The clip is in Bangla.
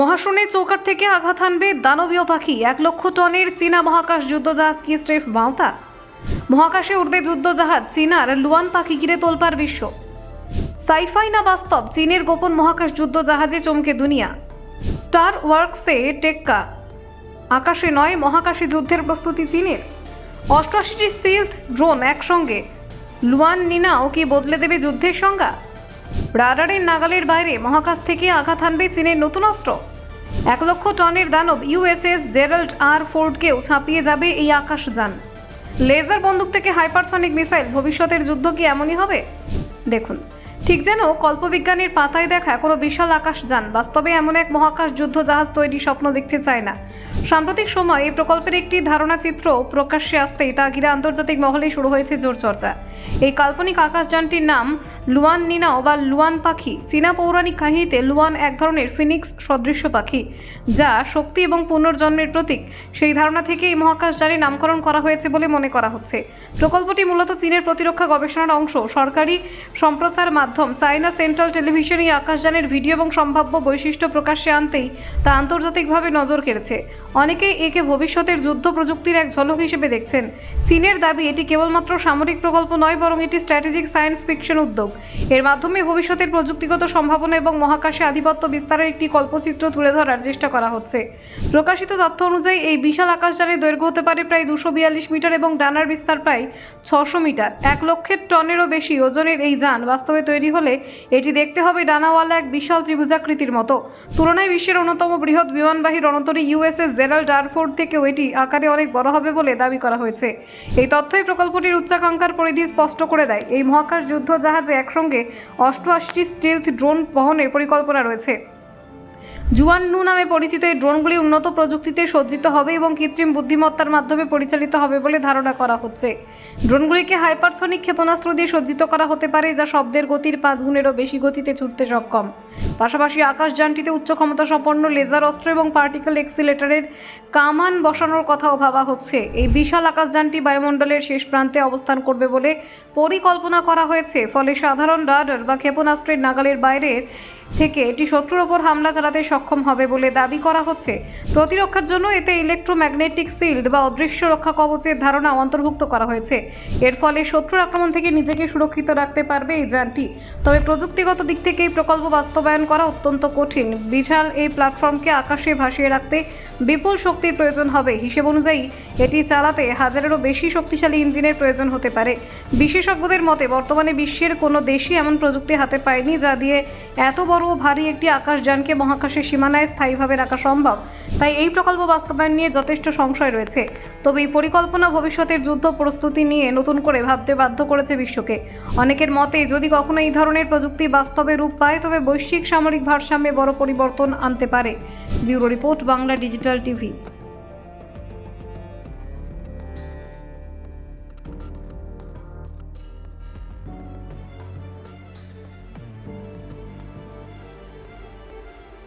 মহাশূন্যের চৌকাঠ থেকে আঘাত হানবে দানবীয় পাখি। 1 লক্ষ টনের চীনা মহাকাশ যুদ্ধজাহাজ কি স্রেফ বাঁওতা? মহাকাশে উড়বে যুদ্ধজাহাজ চীনার লুয়ান পাখি ঘিরে তোলপাড় বিশ্ব। সাইফাই না বাস্তব? চীনের গোপন মহাকাশ যুদ্ধজাহাজে চমকে দুনিয়া। স্টার ওয়ার্কসে টেক্কা। আকাশে নয় মহাকাশে যুদ্ধের প্রস্তুতি চীনের। 88টি স্টিলথ ড্রোন একসঙ্গে। লুয়ান নিনাও কি বদলে দেবে যুদ্ধের সংজ্ঞা? রাডারের নাগালের বাইরে মহাকাশ থেকে আঘাত হানবে চীনের নতুন অস্ত্র। 1 লক্ষ টনের দানব ইউএসএস জেরাল্ড আর ফোর্ডকেও ছাপিয়ে যাবে এই আকাশযান। লেজার বন্দুক থেকে হাইপারসনিক মিসাইল। ভবিষ্যতের যুদ্ধ কি এমনই হবে? দেখুন, ঠিক যেন কল্পবিজ্ঞানের পাতায় দেখা কোনো বিশাল আকাশযান বাস্তবে এমন এক মহাকাশ যুদ্ধ জাহাজ তৈরির স্বপ্ন দেখতে চায় না। সাম্প্রতিক সময়ে এই প্রকল্পের একটি ধারণা চিত্র প্রকাশ্যে আসতেই তা ঘিরে আন্তর্জাতিক মহলে শুরু হয়েছে জোর চর্চা। এই কাল্পনিক আকাশযানটির নাম লুয়ান নিনাও বা লুয়ান পাখি। চীনা পৌরাণিক কাহিনীতে লুয়ান এক ধরনের ফিনিক্স সদৃশ্য পাখি, যা শক্তি এবং পুনর্জন্মের প্রতীক। সেই ধারণা থেকে এই মহাকাশযানের নামকরণ করা হয়েছে বলে মনে করা হচ্ছে। প্রকল্পটি মূলত চীনের প্রতিরক্ষা গবেষণার অংশ। সরকারি সম্প্রচার মাধ্যম চায়না সেন্ট্রাল টেলিভিশন এই আকাশযানের ভিডিও এবং সম্ভাব্য বৈশিষ্ট্য প্রকাশ্যে আনতেই তা আন্তর্জাতিকভাবে নজর কেড়েছে। অনেকেই একে ভবিষ্যতের যুদ্ধ প্রযুক্তির এক ঝলক হিসেবে দেখছেন। চীনের দাবি এটি কেবলমাত্র সামরিক প্রকল্প নয়, বরং এটি স্ট্র্যাটেজিক সায়েন্স ফিকশন উদ্যোগ। এর মাধ্যমে ভবিষ্যতের প্রযুক্তিগত সম্ভাবনা এবং মহাকাশে আধিপত্য বিস্তারের একটি কল্পচিত্র তুলে ধরার চেষ্টা করা হচ্ছে। প্রকাশিত তথ্য অনুযায়ী এই বিশাল আকাশযানের দৈর্ঘ্য হতে পারে প্রায় 242 মিটার এবং ডানার বিস্তার প্রায় 600 মিটার। 1 লক্ষের টনেরও বেশি ওজনের এই যান বাস্তবে তৈরি হলে এটি দেখতে হবে ডানাওয়ালা এক বিশাল ত্রিভুজাকৃতির মতো। তুলনায় বিশ্বের অন্যতম বৃহৎ বিমানবাহী রণতরী ইউএসএস জেরাল্ড আর ফোর্ড থেকেও এটি আকারে অনেক বড় হবে বলে দাবি করা হয়েছে। এই তথ্যই প্রকল্পটির উচ্চাকাঙ্ক্ষার পরিধি স্পষ্ট করে দেয়। এই মহাকাশ যুদ্ধ জাহাজে একসঙ্গে 88টি স্টিলথ ড্রোন বহনের পরিকল্পনা রয়েছে। জুয়াননু নামে পরিচিত এই ড্রোনগুলি উন্নত প্রযুক্তিতে সজ্জিত হবে এবং কৃত্রিম বুদ্ধিমত্তার মাধ্যমে পরিচালিত হবে বলে ধারণা করা হচ্ছে। ড্রোনগুলিকে হাইপারসনিক ক্ষেপণাস্ত্র দিয়ে সজ্জিত করা হতে পারে, যা শব্দের গতির 5 গুণেরও বেশি গতিতে ছুটতে সক্ষম। পাশাপাশি আকাশযানটিতে উচ্চ ক্ষমতা সম্পন্ন লেজার অস্ত্র এবং পার্টিকেল এক্সিলেটরের কামান বসানোর কথাও ভাবা হচ্ছে। এই বিশাল আকাশযানটি বায়ুমণ্ডলের শেষ প্রান্তে অবস্থান করবে বলে পরিকল্পনা করা হয়েছে। ফলে সাধারণ রাডার বা ক্ষেপণাস্ত্রের নাগালের বাইরে থেকে এটি শত্রুর ওপর হামলা চালাতে সক্ষম হবে বলে দাবি করা হচ্ছে। প্রতিরক্ষার জন্য এতে ইলেকট্রোম্যাগনেটিক শিল্ড বা অদৃশ্য রক্ষা কবচের ধারণা অন্তর্ভুক্ত করা হয়েছে। এর ফলে শত্রুর আক্রমণ থেকে নিজেকে সুরক্ষিত রাখতে পারবে এই যানটি। তবে প্রযুক্তিগত দিক থেকে এই প্রকল্প বাস্তবায়ন করা অত্যন্ত কঠিন। বিশাল এই প্ল্যাটফর্মকে আকাশে ভাসিয়ে রাখতে বিপুল শক্তির প্রয়োজন হবে। হিসেব অনুযায়ী এটি চালাতে 1000-এরও বেশি শক্তিশালী ইঞ্জিনের প্রয়োজন হতে পারে। বিশেষজ্ঞদের মতে বর্তমানে বিশ্বের কোনো দেশই এমন প্রযুক্তি হাতে পায়নি যা দিয়ে এত বড় ভারী একটি আকাশযানকে মহাকাশের সীমানায় স্থায়ীভাবে রাখা সম্ভব। তাই এই প্রকল্প বাস্তবায়ন নিয়ে যথেষ্ট সংশয় রয়েছে। তবে এই পরিকল্পনা ভবিষ্যতের যুদ্ধ প্রস্তুতি নিয়ে নতুন করে ভাবতে বাধ্য করেছে বিশ্বকে। অনেকের মতে যদি কখনো এই ধরনের প্রযুক্তি বাস্তবে রূপ পায়, তবে বৈশ্বিক সামরিক ভারসাম্যে বড় পরিবর্তন আনতে পারে। Bureau report, Bangla digital TV.